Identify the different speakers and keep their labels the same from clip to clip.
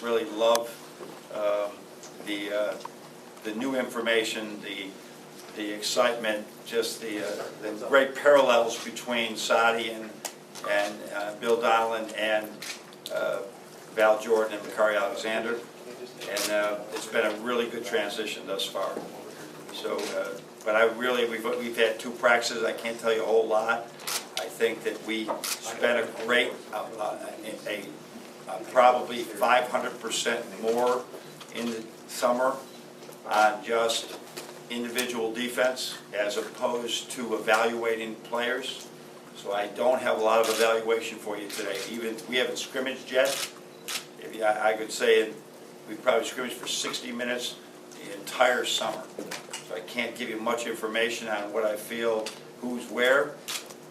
Speaker 1: really love the new information, the excitement, just the great parallels between Sadi and Bill Donlin and Val Jordan and Bakari Alexander, and it's been a really good transition thus far. So, but we've had 2 practices. I can't tell you a whole lot. I think that we spent a great, probably 500% more in the summer on just individual defense as opposed to evaluating players. So I don't have a lot of evaluation for you today. Even we haven't scrimmaged yet. I could say we probably scrimmaged for 60 minutes the entire summer. So I can't give you much information on what I feel, who's where,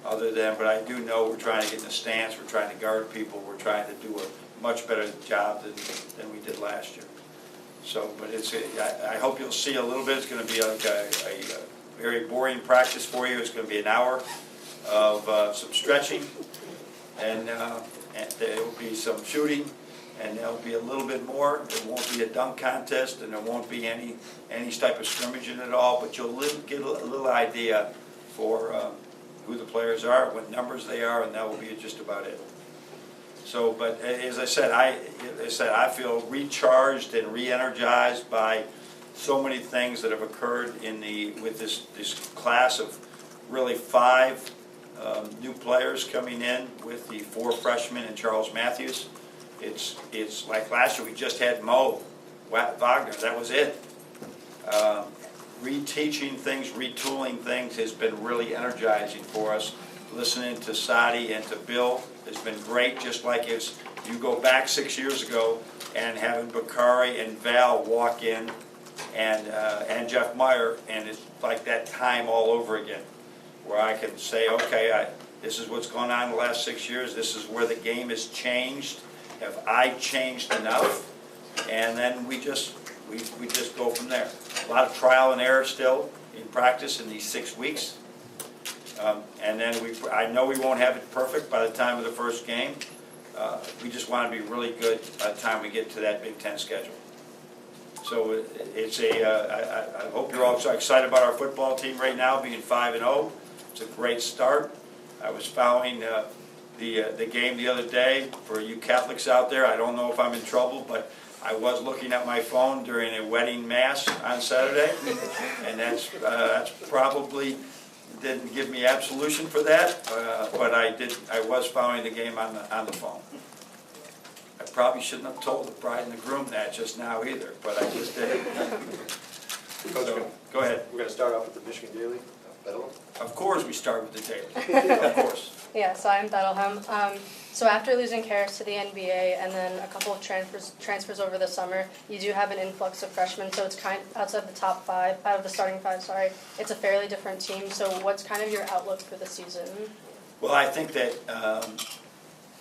Speaker 1: other than, but I do know we're trying to get in the stance, we're trying to guard people, we're trying to do a much better job than we did last year. So, but I hope you'll see a little bit. It's going to be like a very boring practice for you. It's going to be an hour of some stretching, and there will be some shooting, and there'll be a little bit more. It won't be a dunk contest, and there won't be any type of scrimmaging at all, but you'll get a little idea for who the players are, what numbers they are, and that will be just about it. So, but as I said, I feel recharged and re-energized by so many things that have occurred with this class of really 5 new players coming in with the 4 freshmen and Charles Matthews. It's like last year we just had Mo Wagner. That was it. Reteaching things, retooling things has been really energizing for us. Listening to Sadi and to Bill has been great, just like if you go back 6 years ago and having Bakari and Val walk in and Jeff Meyer, and it's like that time all over again, where I can say, okay, this is what's gone on in the last 6 years, this is where the game has changed, have I changed enough? And then we just go from there. A lot of trial and error still in practice in these 6 weeks. And then I know we won't have it perfect by the time of the first game. We just want to be really good by the time we get to that Big Ten schedule. So I hope you're all so excited about our football team right now being 5-0. It's a great start. I was following the game the other day. For you Catholics out there, I don't know if I'm in trouble, but I was looking at my phone during a wedding mass on Saturday, and that's probably didn't give me absolution for that, but I was following the game on the phone. I probably shouldn't have told the bride and the groom that just now either, but I just did.
Speaker 2: Coach,
Speaker 1: go ahead.
Speaker 2: We're going to start off with the Michigan Daily. Beilein?
Speaker 1: Of course we start with the Daily. Of course.
Speaker 3: Yeah, so I'm Beilein. So after losing Karras to the NBA and then a couple of transfers over the summer, you do have an influx of freshmen, so it's kind of outside the top 5, out of the starting 5, sorry. It's a fairly different team, so what's kind of your outlook for the season?
Speaker 1: Well, I think that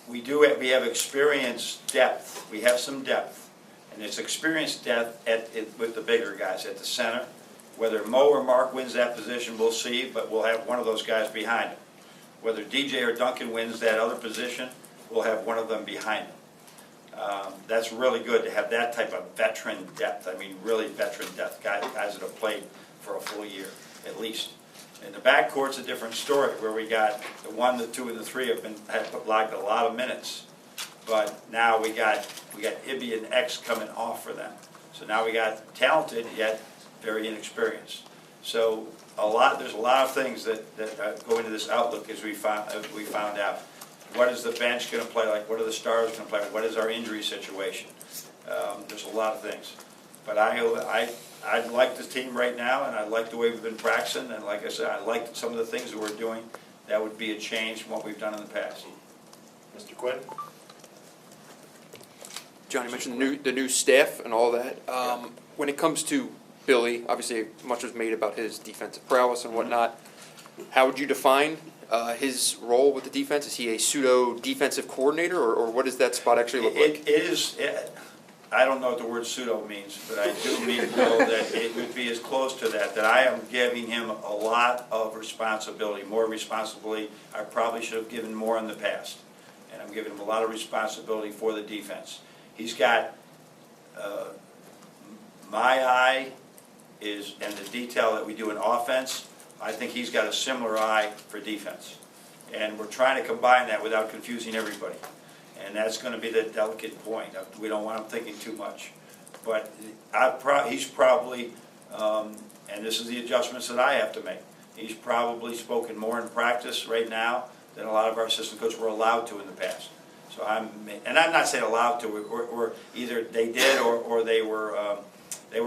Speaker 1: we have experience depth. We have some depth, and it's experience depth with the bigger guys at the center. Whether Mo or Mark wins that position, we'll see, but we'll have one of those guys behind him. Whether DJ or Duncan wins that other position, we'll have one of them behind him. That's really good to have that type of veteran depth. I mean, really veteran depth, guys that have played for a full year, at least. In the backcourt's a different story, where we got the 1, the 2, and the 3 have logged a lot of minutes. But now we got Ibby and X coming off for them. So now we got talented, yet very inexperienced. So there's a lot of things that go into this outlook as we found out. What is the bench going to play like? What are the stars going to play like? What is our injury situation? There's a lot of things. But I like the team right now, and I like the way we've been practicing, and like I said, I like some of the things that we're doing. That would be a change from what we've done in the past.
Speaker 2: Mr. Quinn?
Speaker 4: John, you mentioned the new staff and all that. When it comes to Billy, obviously much was made about his defensive prowess and whatnot. How would you define his role with the defense? Is he a pseudo-defensive coordinator, or what does that spot actually look like?
Speaker 1: I don't know what the word pseudo means, but I do know that it would be as close to that I am giving him a lot of responsibility, more responsibility. I probably should have given more in the past, and I'm giving him a lot of responsibility for the defense. He's got uh, my eye is, and the detail that we do in offense, I think he's got a similar eye for defense. And we're trying to combine that without confusing everybody. And that's going to be the delicate point. We don't want him thinking too much. But he's probably, and this is the adjustments that I have to make, he's probably spoken more in practice right now than a lot of our assistant coaches were allowed to in the past. So I'm not saying allowed to, or either they did or they were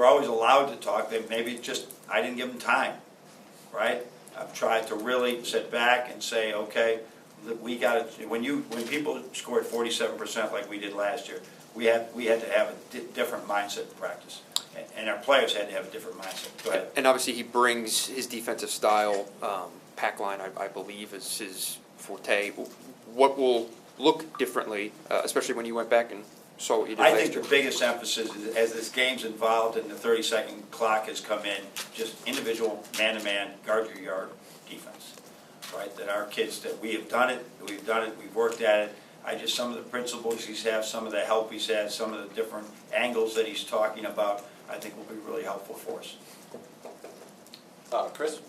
Speaker 1: always allowed to talk. Maybe just I didn't give them time, right? I've tried to really sit back and say, okay, we got to. When people scored 47% like we did last year, we had to have a different mindset in practice, and our players had to have a different mindset. Go ahead.
Speaker 4: And obviously he brings his defensive style, pack line, I believe, is his forte. What will look differently, especially when you went back and saw what you did last year?
Speaker 1: I think the biggest emphasis is, as this game's involved and the 30-second clock has come in, just individual, man-to-man, guard your yard defense, right? That our kids, that we've done it, we've worked at it. Some of the principles he's had, some of the help he's had, some of the different angles that he's talking about, I think will be really helpful for us.
Speaker 2: Chris?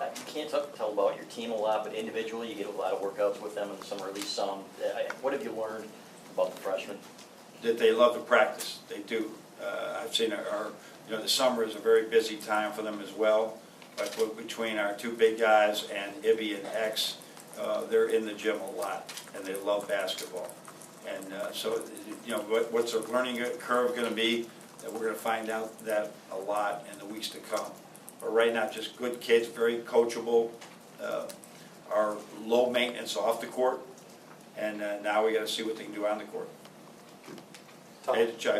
Speaker 5: You can't tell about your team a lot, but individually you get a lot of workouts with them, and some or at least some. What have you learned about the freshmen?
Speaker 1: That they love to practice. They do. I've seen the summer is a very busy time for them as well. But between our two big guys and Ibby and X, they're in the gym a lot, and they love basketball. And so, what's their learning curve going to be? That we're going to find out that a lot in the weeks to come. But right now, just good kids, very coachable, are low maintenance off the court, and now we got to see what they can do on the court.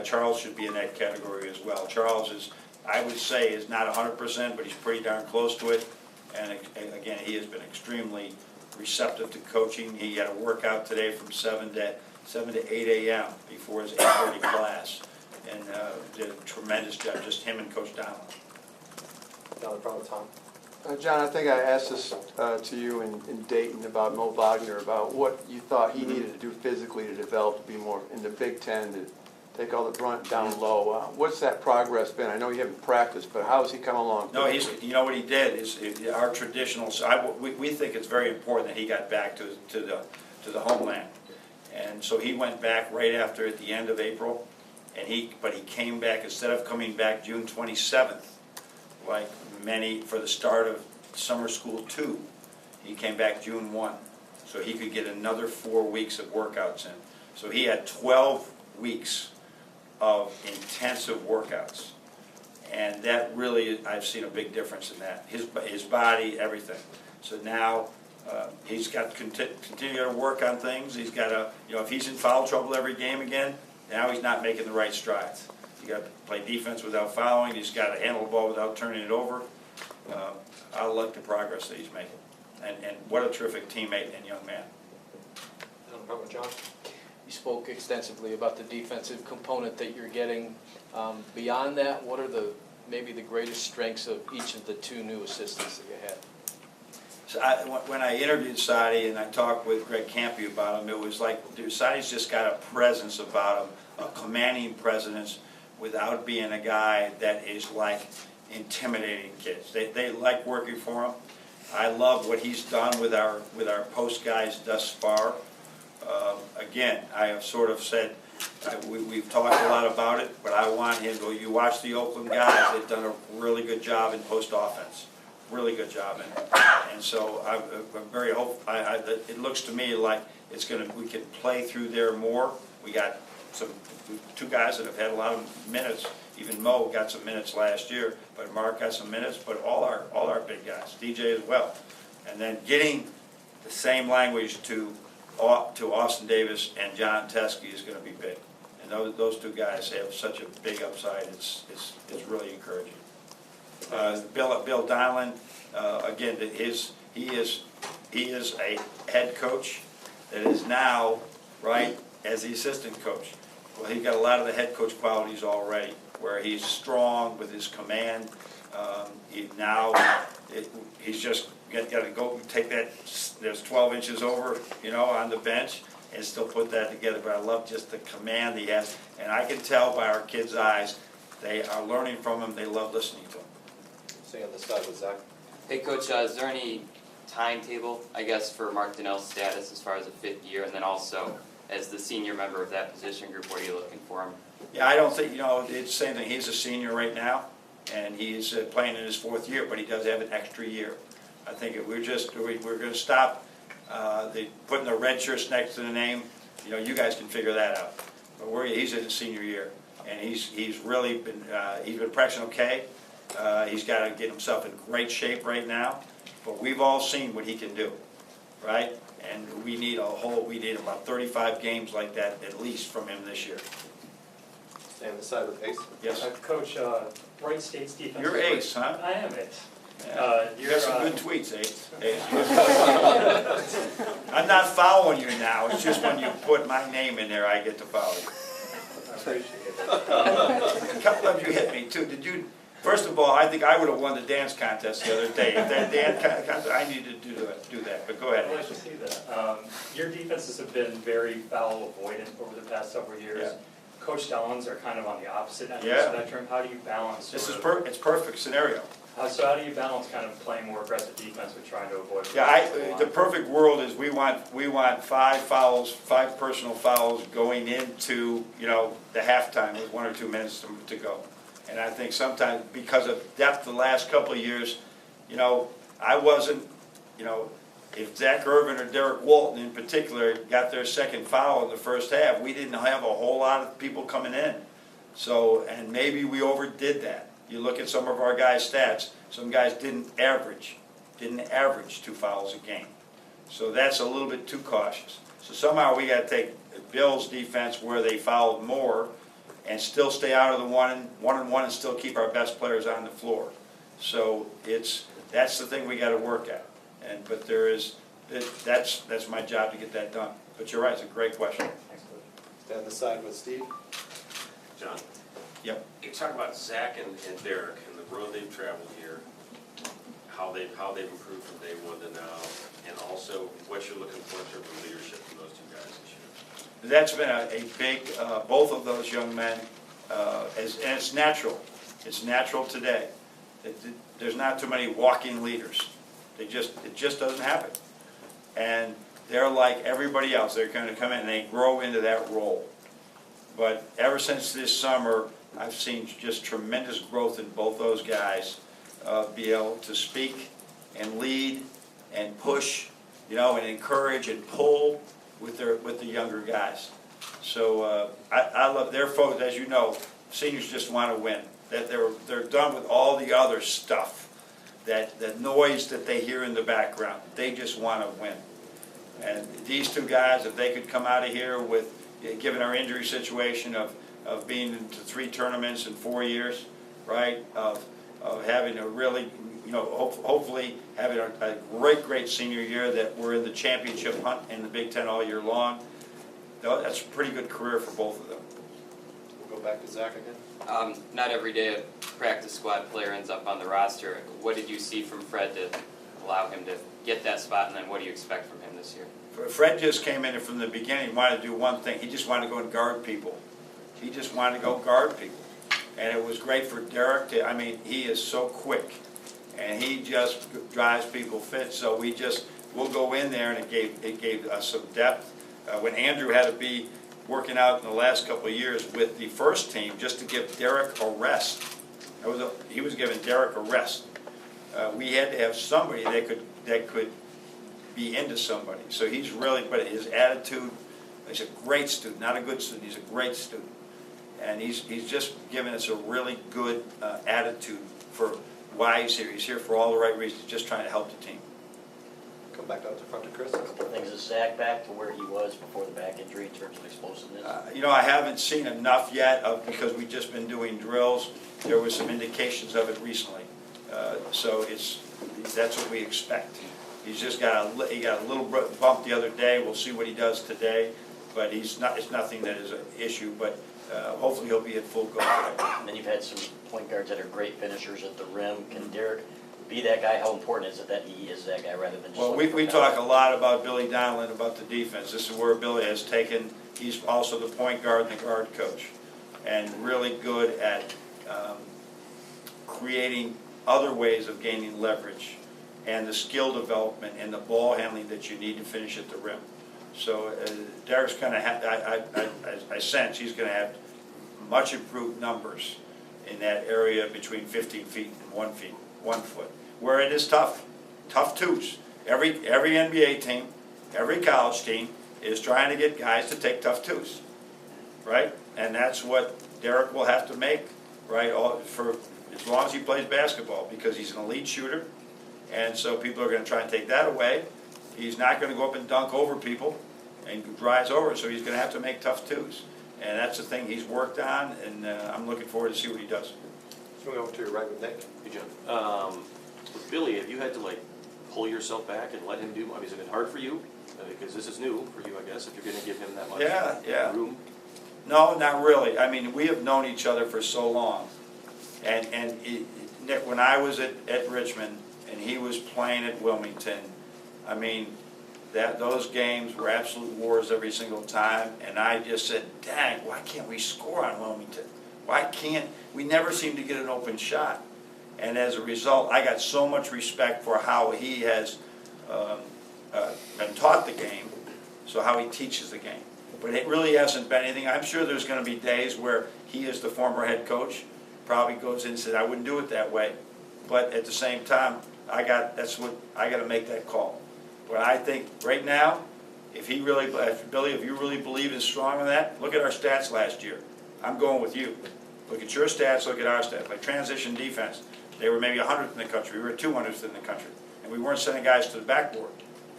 Speaker 1: Charles should be in that category as well. Charles is, I would say, is not 100%, but he's pretty darn close to it. And again, he has been extremely receptive to coaching. He had a workout today from 7 to 8 a.m. before his 8:30 class, and did a tremendous job. Just him and Coach Donald.
Speaker 2: Another problem, Tom?
Speaker 6: John, I think I asked this to you in Dayton about Mo Wagner, about what you thought he needed to do physically to develop to be more in the Big Ten, to take all the brunt down low. What's that progress been? I know you haven't practiced, but how has he come along?
Speaker 1: No, you know what he did is our traditional. We think it's very important that he got back to the homeland, and so he went back right after at the end of April, but he came back instead of coming back June 27th, like many for the start of summer school 2. He came back June 1, so he could get another 4 weeks of workouts in. So he had 12 weeks of intensive workouts, and that really, I've seen a big difference in that. His body, everything. So now he's got to continue to work on things. He's got to, if he's in foul trouble every game again, now he's not making the right strides. You got to play defense without fouling. He's got to handle the ball without turning it over. I like the progress that he's making, and what a terrific teammate and young man.
Speaker 2: Another problem, John?
Speaker 7: You spoke extensively about the defensive component that you're getting. Beyond that, what are maybe the greatest strengths of each of the two new assistants that you had?
Speaker 1: So when I interviewed Sadi and I talked with Greg Campy about him, it was like, dude, Sadi's just got a presence about him, a commanding presence, without being a guy that is like intimidating kids. They like working for him. I love what he's done with our post guys thus far. Again, I have sort of said, we've talked a lot about it, but I want him to, you watch the Oakland guys, they've done a really good job in post offense. Really good job in it. And so I'm very hopeful. It looks to me like we can play through there more. We got two guys that have had a lot of minutes. Even Mo got some minutes last year, but Mark got some minutes. But all our big guys, DJ as well, and then getting the same language to Austin Davis and John Teskey is going to be big. And those two guys have such a big upside. It's really encouraging. Bill Donnellan, again, he is a head coach that is now right as the assistant coach. Well, he's got a lot of the head coach qualities already, where he's strong with his command. He's just got to go take that. There's 12 inches over, on the bench, and still put that together, but I love just the command he has. And I can tell by our kids' eyes, they are learning from him, they love listening to him.
Speaker 2: Stay on this side with Zach.
Speaker 8: Hey, Coach, is there any timetable, I guess, for Mark Donnell's status as far as a fifth year? And then also, as the senior member of that position group, what are you looking for him?
Speaker 1: Yeah, I don't think, it's the same thing. He's a senior right now, and he's playing in his fourth year, but he does have an extra year. I think we're going to stop putting the red shirts next to the name. You guys can figure that out. But he's in his senior year, and he's really been practicing okay. He's got to get himself in great shape right now, but we've all seen what he can do, right? And we need about 35 games like that at least from him this year.
Speaker 2: Stay on this side with Ace.
Speaker 1: Yes.
Speaker 9: Coach, Wright State's defense.
Speaker 1: You're Ace, huh?
Speaker 9: I am Ace.
Speaker 1: Yeah. You got some good tweets, Ace. I'm not following you now. It's just when you put my name in there, I get to follow you.
Speaker 9: I appreciate it.
Speaker 1: A couple of you hit me too. Did you? First of all, I think I would have won the dance contest the other day. If that dance contest, I needed to do that. But go ahead.
Speaker 9: I'd like to see that. Your defenses have been very foul avoidant over the past several years.
Speaker 1: Yeah.
Speaker 9: Coach Downs are kind of on the opposite end of
Speaker 1: Yeah.
Speaker 9: the spectrum. How do you balance?
Speaker 1: This is
Speaker 9: it's
Speaker 1: perfect scenario.
Speaker 9: So how do you balance kind of playing more aggressive defense with trying to avoid?
Speaker 1: Yeah, the perfect world is we want 5 fouls, 5 personal fouls going into the halftime with 1 or 2 minutes to go. And I think sometimes because of depth the last couple of years, I wasn't, if Zach Irvin or Derek Walton in particular got their second foul in the first half, we didn't have a whole lot of people coming in. So, and maybe we overdid that. You look at some of our guys' stats, some guys didn't average 2 fouls a game. So that's a little bit too cautious. So somehow we got to take Bill's defense where they fouled more and still stay out of the one-and-one and still keep our best players on the floor. So that's the thing we got to work at. But that's my job to get that done. But you're right, it's a great question.
Speaker 2: Stay on this side with Steve.
Speaker 10: John?
Speaker 1: Yep.
Speaker 10: You talk about Zach and Derek and the road they've traveled here, how they've improved from day one to now, and also what you're looking for in terms of leadership from those 2 guys this year.
Speaker 1: That's been a big, both of those young men, and it's natural. It's natural today. There's not too many walking leaders. It just doesn't happen. And they're like everybody else. They're going to come in and they grow into that role. But ever since this summer, I've seen just tremendous growth in both those guys, be able to speak and lead and push, and encourage and pull with the younger guys. So I love their folks. As you know, seniors just want to win. That they're done with all the other stuff, that noise that they hear in the background. They just want to win. And these 2 guys, if they could come out of here with, given our injury situation of being into 3 tournaments in 4 years, right? Of having a really, hopefully having a great senior year that we're in the championship hunt in the Big Ten all year long. That's a pretty good career for both of them.
Speaker 2: We'll go back to Zach again.
Speaker 8: Not every day a practice squad player ends up on the roster. What did you see from Fred to allow him to get that spot, and then what do you expect from him this year?
Speaker 1: Fred just came in and from the beginning wanted to do one thing. He just wanted to go and guard people. He just wanted to go guard people. And it was great for Derek. He is so quick. And he just drives people fit. So we'll go in there, and it gave us some depth. When Andrew had to be working out in the last couple of years with the first team just to give Derek a rest. He was giving Derek a rest. We had to have somebody that could be into somebody. So he's really, but his attitude, he's a great student, not a good student, he's a great student. And he's just given us a really good attitude for why he's here. He's here for all the right reasons, just trying to help the team.
Speaker 2: Come back out to front to Chris.
Speaker 5: Things is Zach back to where he was before the back injury in terms of explosiveness?
Speaker 1: I haven't seen enough yet because we've just been doing drills. There was some indications of it recently. So that's what we expect. He's just got a little bump the other day. We'll see what he does today, but it's nothing that is an issue. But hopefully he'll be at full go.
Speaker 5: And then you've had some point guards that are great finishers at the rim. Can Derek be that guy? How important is it that he is that guy rather than just
Speaker 1: Well,
Speaker 5: looking for
Speaker 1: we
Speaker 5: a
Speaker 1: talk
Speaker 5: guy?
Speaker 1: a lot about Billy Donlin, about the defense. This is where Billy has taken, he's also the point guard and the guard coach, and really good at creating other ways of gaining leverage and the skill development and the ball handling that you need to finish at the rim. So Derek's kind of, I sense he's going to have much improved numbers in that area between 15 feet and 1 foot, where it is tough twos. Every NBA team, every college team is trying to get guys to take tough twos, right? And that's what Derek will have to make, right, for as long as he plays basketball, because he's an elite shooter, and so people are going to try and take that away. He's not going to go up and dunk over people and drives over, so he's going to have to make tough twos. And that's the thing he's worked on, and I'm looking forward to see what he does.
Speaker 2: Swing over to your right with Nick.
Speaker 11: Hey, John. With Billy, have you had to like pull yourself back and let him do? I mean, has it been hard for you? Because this is new for you, I guess. If you're going to give him that much
Speaker 1: Yeah.
Speaker 11: room.
Speaker 1: No, not really. I mean, we have known each other for so long. And Nick, when I was at Richmond and he was playing at Wilmington, I mean, those games were absolute wars every single time. And I just said, dang, why can't we score on Wilmington? Why can't we never seem to get an open shot? And as a result, I got so much respect for how he has been taught the game, so how he teaches the game. But it really hasn't been anything. I'm sure there's going to be days where he, as the former head coach, probably goes in and says, I wouldn't do it that way. But at the same time, I got to make that call. But I think right now, Billy, if you really believe is strong in that, look at our stats last year. I'm going with you. Look at your stats, look at our stats. Like transition defense, they were maybe 100th in the country. We were 200th in the country. And we weren't sending guys to the backboard.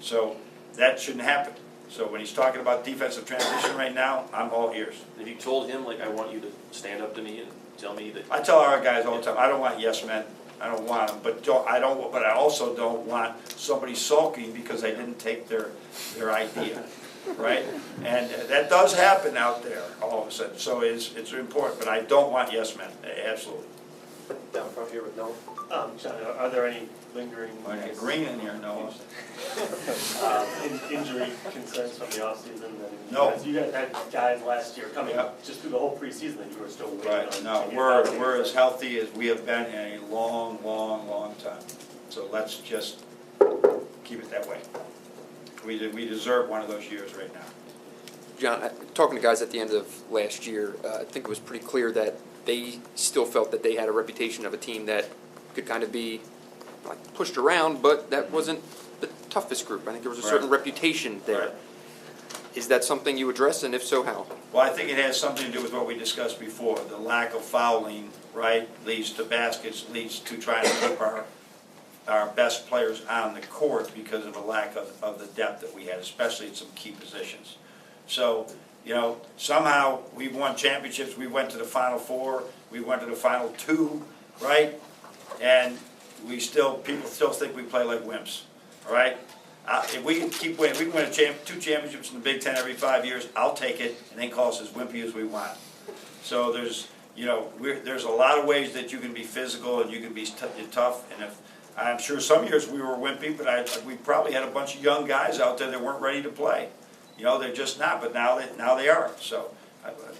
Speaker 1: So that shouldn't happen. So when he's talking about defensive transition right now, I'm all ears.
Speaker 11: Have you told him, like, I want you to stand up to me and tell me that?
Speaker 1: I tell our guys all the time, I don't want yes men. I don't want them, but I also don't want somebody sulking because they didn't take their idea, right? And that does happen out there all of a sudden. So it's important, but I don't want yes men. Absolutely.
Speaker 2: Down front here with Noah.
Speaker 12: John, are there any lingering
Speaker 1: I got green in here, Noah.
Speaker 12: injury concerns from the offseason?
Speaker 1: No.
Speaker 12: You guys had guys last year coming
Speaker 1: Yep.
Speaker 12: just through the whole preseason that you were still waiting
Speaker 1: Right,
Speaker 12: on.
Speaker 1: no,
Speaker 12: to get
Speaker 1: we're
Speaker 12: healthy.
Speaker 1: as healthy as we have been in a long, long, long time. So let's just keep it that way. We deserve one of those years right now.
Speaker 4: John, talking to guys at the end of last year, I think it was pretty clear that they still felt that they had a reputation of a team that could kind of be like pushed around, but that wasn't the toughest group. I think there was a certain
Speaker 1: Right.
Speaker 4: reputation there.
Speaker 1: Right.
Speaker 4: Is that something you address, and if so, how?
Speaker 1: Well, I think it has something to do with what we discussed before. The lack of fouling, right, leads to baskets, leads to trying to keep our best players on the court because of a lack of the depth that we had, especially in some key positions. So, somehow we've won championships. We went to the Final Four. We went to the Final Two, right? And people still think we play like wimps, all right? If we can keep winning, we can win 2 championships in the Big Ten every 5 years. I'll take it, and then call us as wimpy as we want. So there's a lot of ways that you can be physical and you can be tough. And I'm sure some years we were wimpy, but we probably had a bunch of young guys out there that weren't ready to play. They're just not. But now they are. So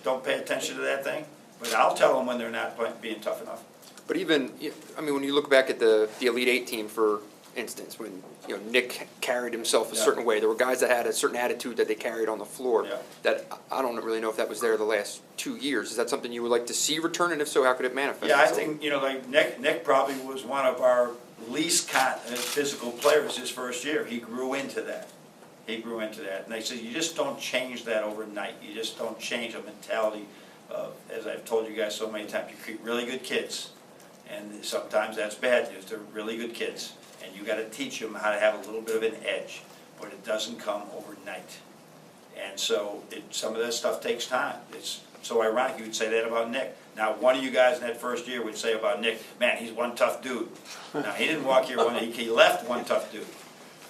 Speaker 1: don't pay attention to that thing. But I'll tell them when they're not being tough enough.
Speaker 4: But even, when you look back at the Elite Eight team, for instance, when Nick carried himself a certain way, there were guys that had a certain attitude that they carried on the floor.
Speaker 1: Yeah.
Speaker 4: That I don't really know if that was there the last 2 years. Is that something you would like to see return, and if so, how could it manifest
Speaker 1: Yeah, I
Speaker 4: itself?
Speaker 1: think like Nick probably was one of our least physical players his first year. He grew into that. And they said you just don't change that overnight. You just don't change a mentality of, as I've told you guys so many times, you create really good kids. And sometimes that's bad news. They're really good kids. And you got to teach them how to have a little bit of an edge. But it doesn't come overnight. And so some of that stuff takes time. It's so ironic you would say that about Nick. Now, one of you guys in that first year would say about Nick, man, he's one tough dude. Now, he didn't walk here he left one tough dude.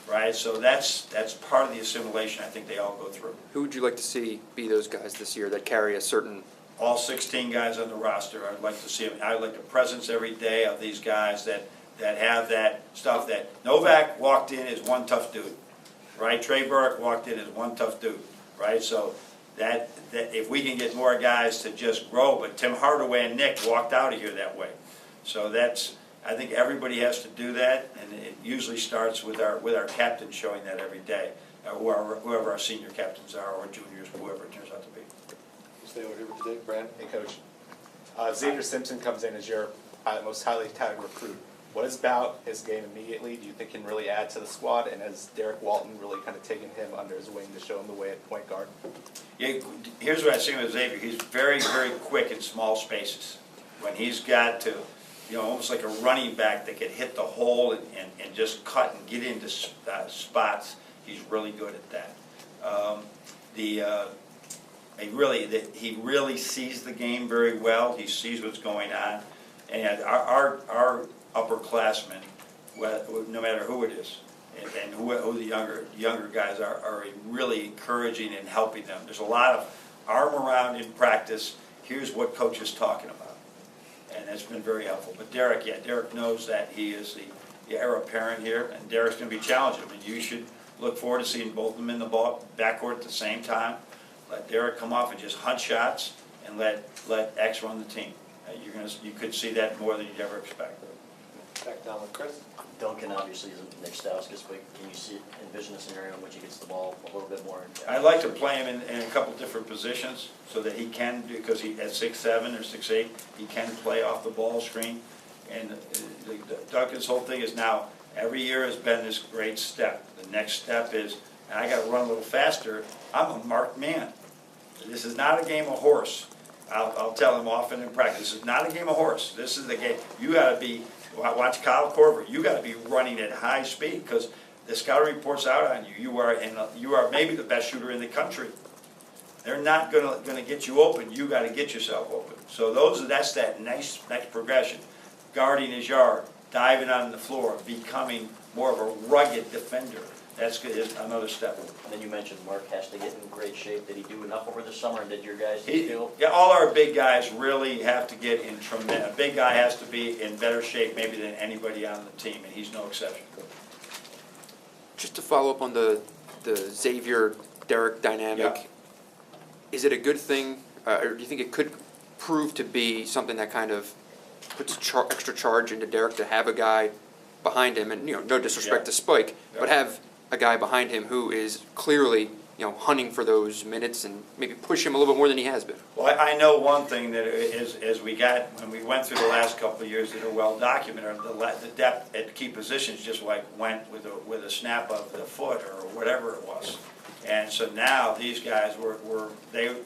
Speaker 1: Right? So that's part of the assimilation I think they all go through.
Speaker 4: Who would you like to see be those guys this year that carry a certain...
Speaker 1: All 16 guys on the roster, I'd like to see them. I'd like the presence every day of these guys that that have that stuff that Novak walked in as one tough dude, right? Trey Burke walked in as one tough dude, right? So that if we can get more guys to just grow, but Tim Hardaway and Nick walked out of here that way. So I think everybody has to do that, and it usually starts with our captain showing that every day, whoever our senior captains are, or juniors, whoever it turns out to be.
Speaker 2: Stay over here with Dave, Brad.
Speaker 13: Hey, Coach. Xavier Simpson comes in as your most highly touted recruit. What is about his game immediately do you think can really add to the squad, and has Derek Walton really kind of taken him under his wing to show him the way at point guard?
Speaker 1: Yeah, here's what I see with Xavier. He's very, very quick in small spaces. When he's got to, almost like a running back that can hit the hole and just cut and get into spots, he's really good at that. He really sees the game very well. He sees what's going on. And our upperclassmen, no matter who it is, and who the younger guys are really encouraging and helping them. There's a lot of arm around in practice. Here's what coach is talking about, and it's been very helpful. But Derek knows that he is the heir apparent here, and Derek's going to be challenging him. And you should look forward to seeing both of them in the backcourt at the same time. Let Derek come off and just hunt shots, and let X run the team. You could see that more than you'd ever expect.
Speaker 2: Back down with Chris.
Speaker 5: Duncan obviously isn't Nick Stauskas, but can you envision a scenario in which he gets the ball a little bit more?
Speaker 1: I'd like to play him in a couple different positions so that he can, because he at 6'7" or 6'8", he can play off the ball screen. And Duncan's whole thing is now, every year has been this great step. The next step is, and I got to run a little faster. I'm a marked man. This is not a game of horse. I'll tell him often in practice, this is not a game of horse. This is the game. You got to be, watch Kyle Korver, you got to be running at high speed because the scouting report's out on you. You are maybe the best shooter in the country. They're not going to get you open. You got to get yourself open. So that's that nice next progression. Guarding his yard, diving on the floor, becoming more of a rugged defender. That's good, is another step.
Speaker 5: And then you mentioned Mark has to get in great shape. Did he do enough over the summer, and did your guys feel?
Speaker 1: Yeah, all our big guys really have to get in tremendous. A big guy has to be in better shape maybe than anybody on the team, and he's no exception.
Speaker 4: Just to follow up on the Xavier-Derek dynamic, is it a good thing, or do you think it could prove to be something that kind of puts extra charge into Derek to have a guy behind him, and no disrespect to Spike, but have a guy behind him who is clearly, hunting for those minutes and maybe push him a little bit more than he has been?
Speaker 1: Well, I know one thing that as when we went through the last couple of years that are well documented, the depth at key positions just went with a snap of the foot or whatever it was. And so now these guys they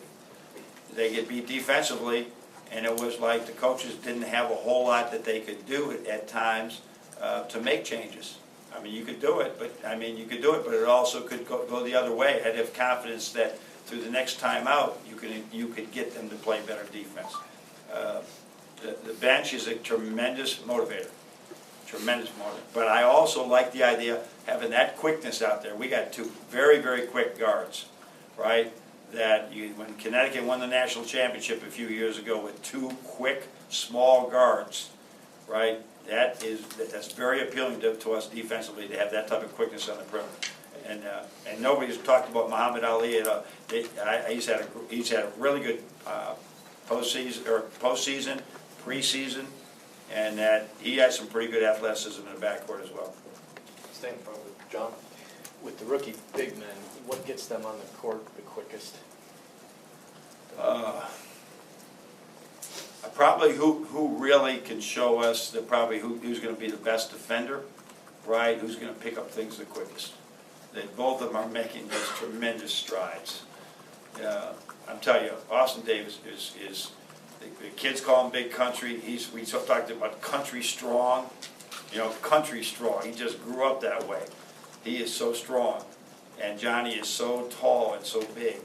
Speaker 1: get beat defensively, and it was like the coaches didn't have a whole lot that they could do at times to make changes. I mean, you could do it, but it also could go the other way. I'd have confidence that through the next time out, you could get them to play better defense. The bench is a tremendous motivator. But I also like the idea of having that quickness out there. We got two very, very quick guards, right? When Connecticut won the national championship a few years ago with two quick, small guards, right? That's very appealing to us defensively to have that type of quickness on the perimeter. And nobody's talked about Muhammad Ali. He's had a really good postseason, preseason, and that he has some pretty good athleticism in the backcourt as well.
Speaker 2: Stay in front with John.
Speaker 7: With the rookie big men, what gets them on the court the quickest?
Speaker 1: Probably who really can show us who's going to be the best defender, right? Who's going to pick up things the quickest. That both of them are making these tremendous strides. I'm telling you, Austin Davis is the kids call him Big Country. We talked about country strong. Country strong. He just grew up that way. He is so strong, and Johnny is so tall and so big.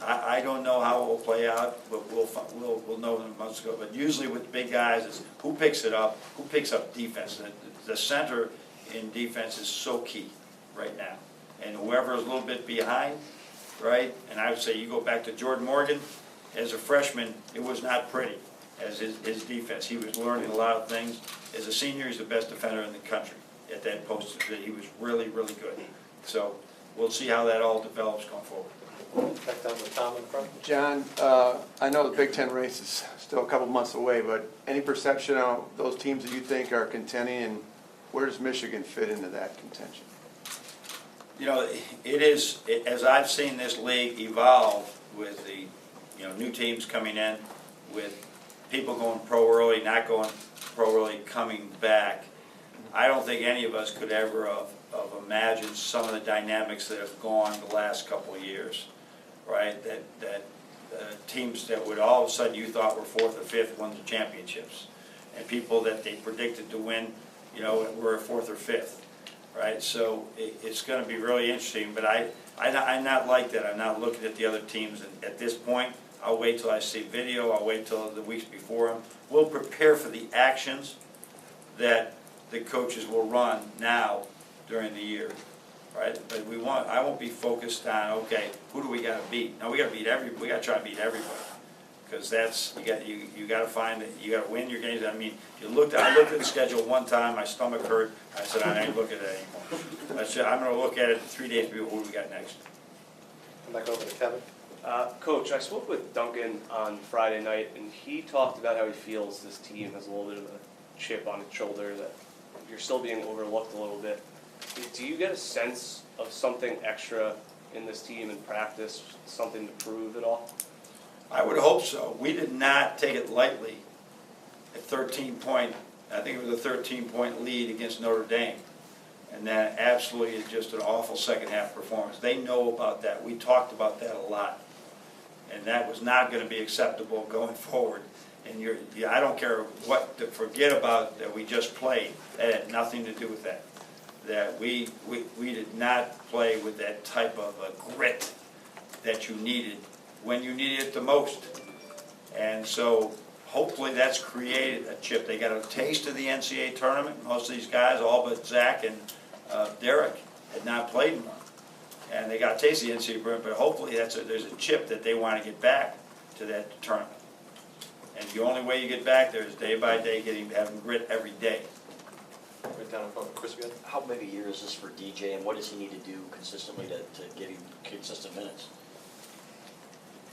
Speaker 1: I don't know how it will play out, but we'll know in months ago. But usually with big guys, it's who picks it up, who picks up defense. The center in defense is so key right now. And whoever is a little bit behind, right? And I would say you go back to Jordan Morgan, as a freshman, it was not pretty. as his defense. He was learning a lot of things. As a senior, he's the best defender in the country at that post. He was really, really good. So we'll see how that all develops going forward.
Speaker 2: Back down to Tom in front.
Speaker 6: John, I know the Big Ten race is still a couple months away, but any perception of those teams that you think are contending, and where does Michigan fit into that contention?
Speaker 1: You know, it is, as I've seen this league evolve with the, new teams coming in, with people going pro early, not going pro early, coming back, I don't think any of us could ever have imagined some of the dynamics that have gone the last couple of years, right? That teams that would all of a sudden you thought were fourth or fifth won the championships, and people that they predicted to win, were fourth or fifth, right? So it's going to be really interesting. But I'm not like that. I'm not looking at the other teams at this point. I'll wait till I see video. I'll wait till the weeks before them. We'll prepare for the actions that the coaches will run now during the year, right? But I won't be focused on, okay, who do we got to beat? No, we got to try to beat everybody, because that's you got to find it. You got to win your games. I mean, I looked at the schedule one time. My stomach hurt. I said, I ain't looking at it anymore. I'm going to look at it 3 days before. Who do we got next?
Speaker 2: Come back over to Kevin.
Speaker 12: Coach, I spoke with Duncan on Friday night, and he talked about how he feels this team has a little bit of a chip on its shoulder, that you're still being overlooked a little bit. Do you get a sense of something extra in this team in practice, something to prove at all?
Speaker 1: I would hope so. We did not take it lightly. A 13-point, I think it was a 13-point lead against Notre Dame. And that absolutely is just an awful second half performance. They know about that. We talked about that a lot. And that was not going to be acceptable going forward. And I don't care what to forget about that we just played. That had nothing to do with that. That we did not play with that type of a grit that you needed when you needed it the most. And so hopefully that's created a chip. They got a taste of the NCAA tournament. Most of these guys, all but Zach and Derek, had not played in one. And they got a taste of the NCAA tournament, but hopefully there's a chip that they want to get back to that tournament. And the only way you get back there is day by day, having grit every day.
Speaker 2: Right down in front of Chris again.
Speaker 5: How big a year is this for DJ, and what does he need to do consistently to get him consistent minutes?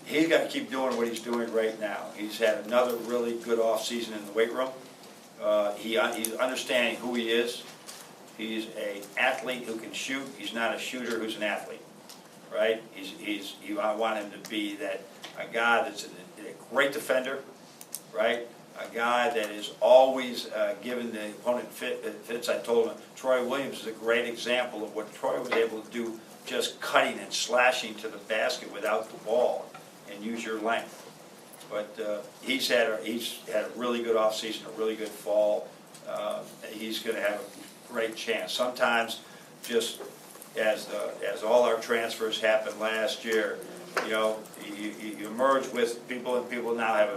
Speaker 1: He's got to keep doing what he's doing right now. He's had another really good off season in the weight room. He's understanding who he is. He's an athlete who can shoot. He's not a shooter who's an athlete, right? I want him to be a guy that's a great defender, right? A guy that is always giving the opponent fits. I told him Troy Williams is a great example of what Troy was able to do, just cutting and slashing to the basket without the ball and use your length. But he's had a really good offseason, a really good fall. He's going to have a great chance. Sometimes, just as all our transfers happened last year, you emerge with people, and people now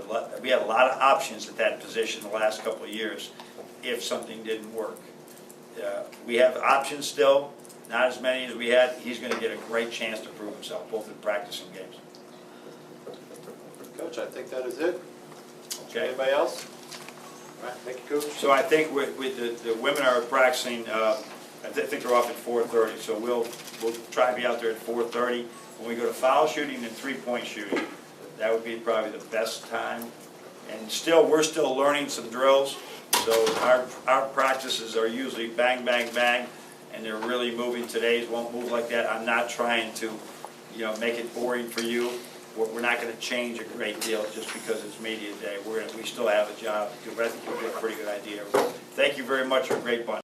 Speaker 1: we had a lot of options at that position the last couple of years if something didn't work. We have options still, not as many as we had. He's going to get a great chance to prove himself, both in practice and games.
Speaker 2: Coach, I think that is it.
Speaker 1: Okay.
Speaker 2: Anybody else? All right, thank you, Coach.
Speaker 1: So I think with the women are practicing, I think they're off at 4:30, so we'll try to be out there at 4:30. When we go to foul shooting and three-point shooting, that would be probably the best time. And we're still learning some drills, so our practices are usually bang, bang, bang, and they're really moving. Today's won't move like that. I'm not trying to, make it boring for you. We're not going to change a great deal just because it's media day. We still have a job to do, but I think you'll get a pretty good idea. Thank you very much. You're a great bunch.